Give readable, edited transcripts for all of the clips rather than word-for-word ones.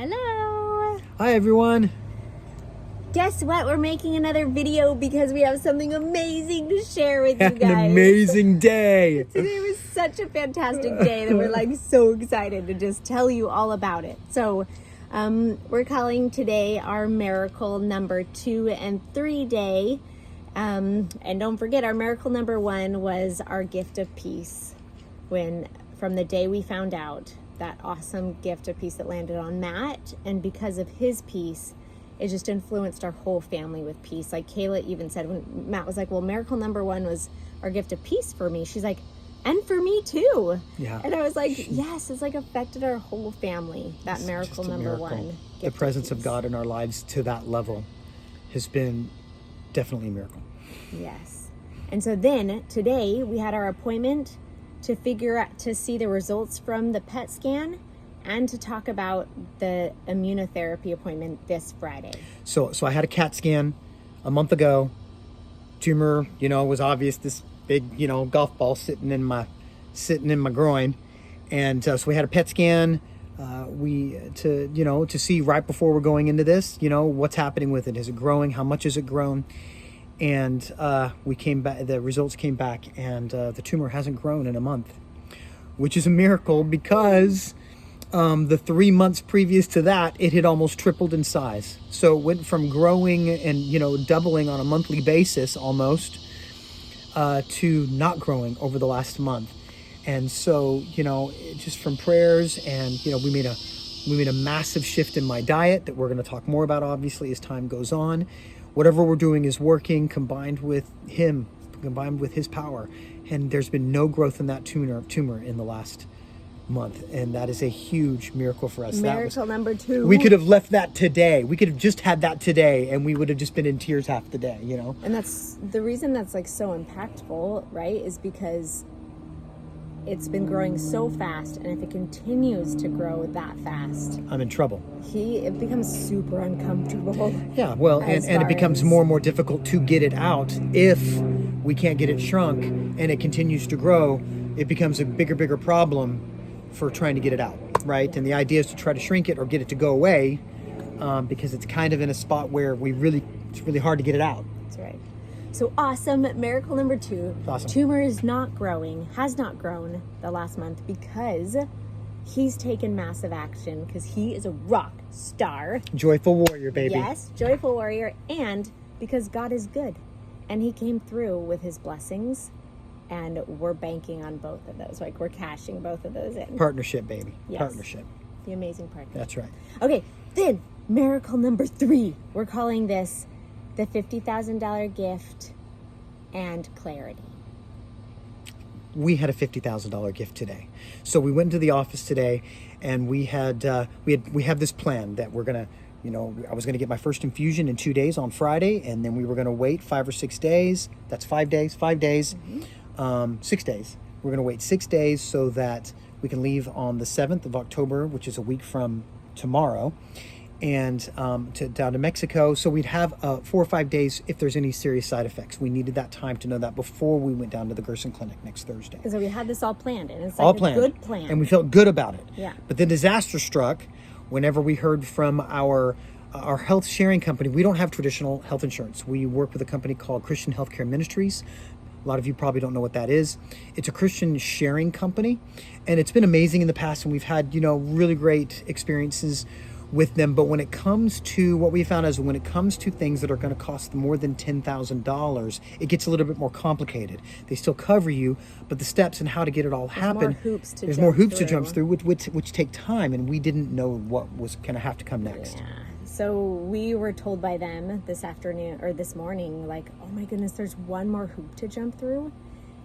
Hello. Hi, everyone. Guess what? We're making another video because we have something amazing to share with you guys. An amazing day. Today was such a fantastic day that we're like so excited to just tell you all about it. So we're calling today our miracle number 2 and 3 day. And don't forget, our miracle number 1 was our gift of peace. From the day we found out that awesome gift of peace that landed on Matt, and because of his peace, it just influenced our whole family with peace. Like Kayla even said when Matt was like, well, miracle number 1 was our gift of peace for me. She's like, and for me too. Yeah. And I was like, yes, it's like affected our whole family. That miracle number 1. The presence of God in our lives to that level has been definitely a miracle. Yes. And so then today we had our appointment to see the results from the PET scan and to talk about the immunotherapy appointment this Friday. So I had a CAT scan a month ago. Tumor, was obvious. This big, golf ball sitting in my groin, and so we had a PET scan. To see right before we're going into this, what's happening with it. Is it growing? How much has it grown? And we came back. The results came back, and the tumor hasn't grown in a month, which is a miracle because the 3 months previous to that, it had almost tripled in size. So it went from growing and doubling on a monthly basis almost to not growing over the last month. And so just from prayers and we made a massive shift in my diet that we're going to talk more about obviously as time goes on. Whatever we're doing is working, combined with his power, and there's been no growth in that tumor in the last month, and that is a huge miracle for us. Miracle number 2. We could have left that today. We could have just had that today, and we would have just been in tears half the day. And that's the reason that's like so impactful, right? Is because it's been growing so fast, and if it continues to grow that fast, I'm in trouble. It becomes super uncomfortable. Yeah, well, and it becomes more and more difficult to get it out if we can't get it shrunk, and it continues to grow. It becomes a bigger problem for trying to get it out, right? And the idea is to try to shrink it or get it to go away, because it's kind of in a spot where it's really hard to get it out. That's right. So awesome. Miracle number 2. Awesome. Tumor is not growing, has not grown the last month because he's taken massive action because he is a rock star. Joyful warrior, baby. Yes, joyful warrior, and because God is good. And he came through with his blessings, and we're banking on both of those. Like we're cashing both of those in. Partnership, baby. Yes. Partnership. The amazing partnership. That's right. Okay, then miracle number 3. We're calling this the $50,000 gift and clarity. We had a $50,000 gift today. So we went into the office today, and we have this plan that we're gonna, I was gonna get my first infusion in 2 days on Friday, and then we were gonna wait 5 or 6 days. That's 5 days. 5 days. 6 days. We're gonna wait 6 days so that we can leave on the 7th of October, which is a week from tomorrow, and down to Mexico. So we'd have 4 or 5 days if there's any serious side effects. We needed that time to know that before we went down to the Gerson Clinic next Thursday. So we had this all planned, and it's like All a planned. good plan. And we felt good about it. Yeah. But the disaster struck whenever we heard from our health sharing company. We don't have traditional health insurance. We work with a company called Christian Healthcare Ministries. A lot of you probably don't know what that is. It's a Christian sharing company, and it's been amazing in the past, and we've had, really great experiences with them. But when it comes to what we found is when it comes to things that are going to cost more than $10,000, it gets a little bit more complicated. They still cover you, but the steps and how to get it all happen, there's more hoops to jump through, which take time, and we didn't know what was going to have to come next. Yeah. So we were told by them this afternoon or this morning, like, oh my goodness, there's one more hoop to jump through.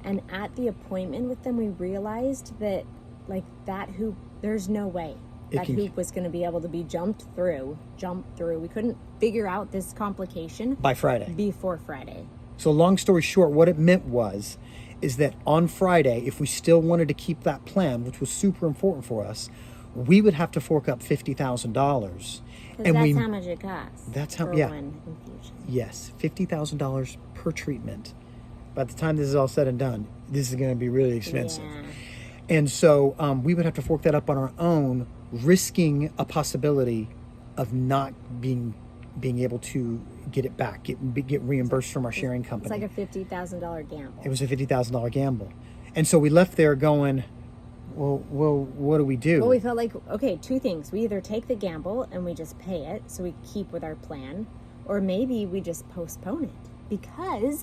And at the appointment with them, we realized that like that hoop, there's no way that hoop was going to be able to be jumped through. We couldn't figure out this complication by Friday. Before Friday. So long story short, what it meant is that on Friday, if we still wanted to keep that plan, which was super important for us, we would have to fork up $50,000. And that's how much it costs. That's how, for one infusion. Yes, $50,000 per treatment. By the time this is all said and done, this is going to be really expensive. Yeah. And so we would have to fork that up on our own, risking a possibility of not being able to get it back, get reimbursed from our sharing It's company. like a $50,000 gamble. It was a $50,000 gamble. And so we left there going, well, what do we do? Well, we felt like, okay, two things. We either take the gamble and we just pay it so we keep with our plan, or maybe we just postpone it because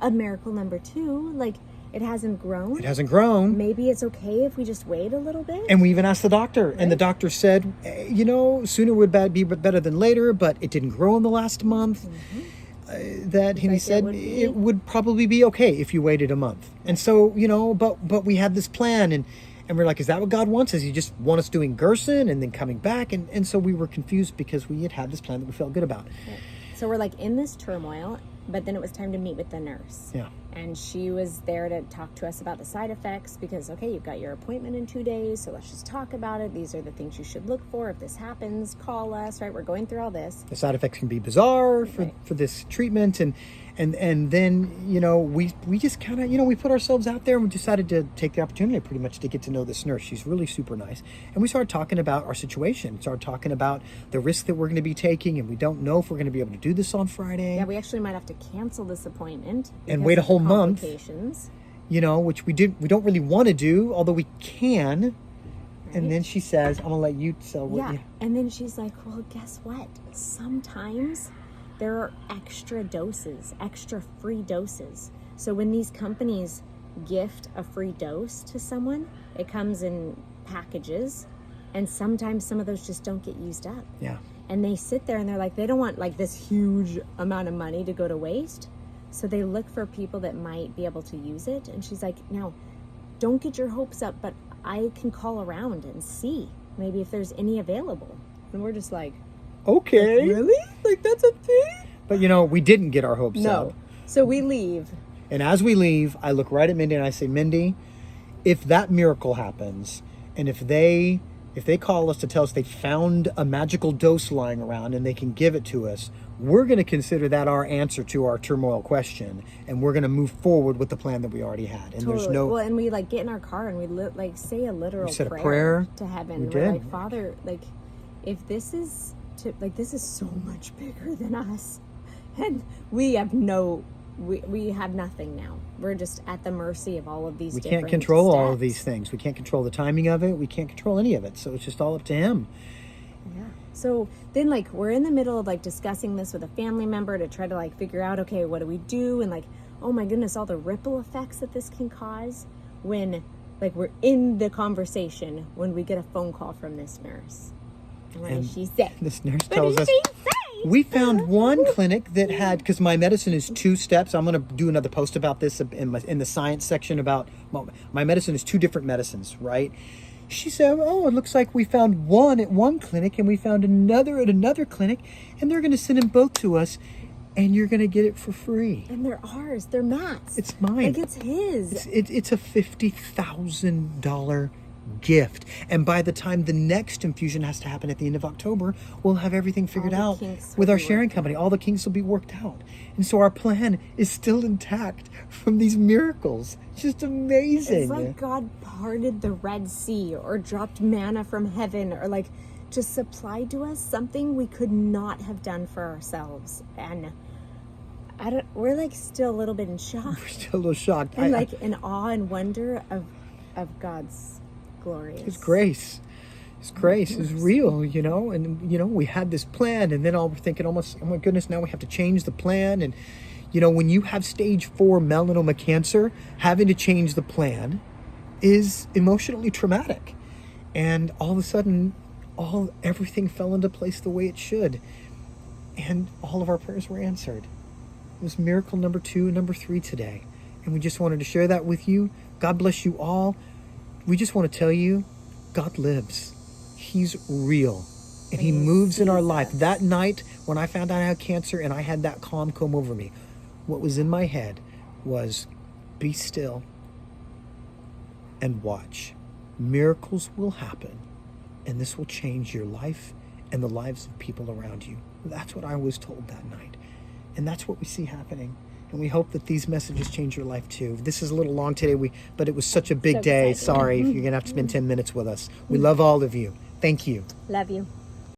of miracle number 2. Like, it hasn't grown. It hasn't grown. Maybe it's okay if we just wait a little bit. And we even asked the doctor, and the Right. doctor said, sooner would be better than later, but it didn't grow in the last month. And he Like said it would be. it would probably be okay if you waited a month. And so, but we had this plan, and we're like, is that what God wants? Does he just want us doing Gerson and then coming back? And so we were confused because we had this plan that we felt good about. Right. So we're like in this turmoil, but then it was time to meet with the nurse. Yeah. And she was there to talk to us about the side effects because, okay, you've got your appointment in 2 days, so let's just talk about it. These are the things you should look for. If this happens, call us, right? We're going through all this. The side effects can be bizarre for, Right. for this treatment, and then we just kind of we put ourselves out there, and we decided to take the opportunity pretty much to get to know this nurse. She's really super nice, and we started talking about our situation, started talking about the risk that we're going to be taking, and we don't know if we're going to be able to do this on Friday. Yeah, we actually might have to cancel this appointment And because wait a of the whole month. complications. Which we don't really want to do, although we can. Right? And then she says, I'm gonna let you tell what Yeah, you and then she's like, well, guess what? Sometimes there are extra doses, extra free doses. So when these companies gift a free dose to someone, it comes in packages, and sometimes some of those just don't get used up. Yeah. And they sit there and they're like, they don't want like this huge amount of money to go to waste. So they look for people that might be able to use it. And she's like, now, don't get your hopes up, but I can call around and see maybe if there's any available. And we're just like, Okay. really? Like, that's a thing? But we didn't get our hopes up. No. So we leave. And as we leave, I look right at Mindy and I say, Mindy, if that miracle happens, and if they call us to tell us they found a magical dose lying around and they can give it to us, we're going to consider that our answer to our turmoil question, and we're going to move forward with the plan that we already had. And there's no Well, and we like get in our car and we say a literal said a prayer. to heaven. We We're did. like, Father, like, if this is this is so much bigger than us, and we have we have nothing now. We're just at the mercy of all of these. we different can't control all of steps. these things. We can't control the timing of it. We can't control any of it. So it's just all up to him. Yeah. So then we're in the middle of discussing this with a family member to try to figure out, okay, what do we do? And oh my goodness, all the ripple effects that this can cause when we're in the conversation when we get a phone call from this nurse. And what does she say? This nurse What tells did us she say? we found one clinic that had, because my medicine is 2 steps. I'm going to do another post about this in the science section about my medicine is 2 different medicines, right? She said, oh, it looks like we found one at one clinic and we found another at another clinic, and they're going to send them both to us, and you're going to get it for free. And they're ours. They're Matt's. It's mine. It's his. It's a $50,000 gift, and by the time the next infusion has to happen at the end of October, we'll have everything figured the out kinks will with our be sharing worked company. All the kinks will be worked out, and so our plan is still intact from these miracles. It's just amazing. It's like God parted the Red Sea or dropped manna from heaven or just supplied to us something we could not have done for ourselves. And we're still a little bit in shock We're still a little shocked. and in awe and wonder of God's glorious. His grace. His grace is real, and we had this plan, and then all we're thinking almost, oh my goodness, now we have to change the plan. And when you have stage 4 melanoma cancer, having to change the plan is emotionally traumatic. And all of a sudden, everything fell into place the way it should, and all of our prayers were answered. It was miracle number 2 and number 3 today, and we just wanted to share that with you. God bless you all. We just want to tell you, God lives. He's real. And he moves in our life. That night when I found out I had cancer and I had that calm come over me, what was in my head was, be still and watch. Miracles will happen, and this will change your life and the lives of people around you. That's what I was told that night. And that's what we see happening. And we hope that these messages change your life too. This is a little long today, but it was such a big So day. exciting. Sorry if you're going to have to spend 10 minutes with us. We love all of you. Thank you. Love you.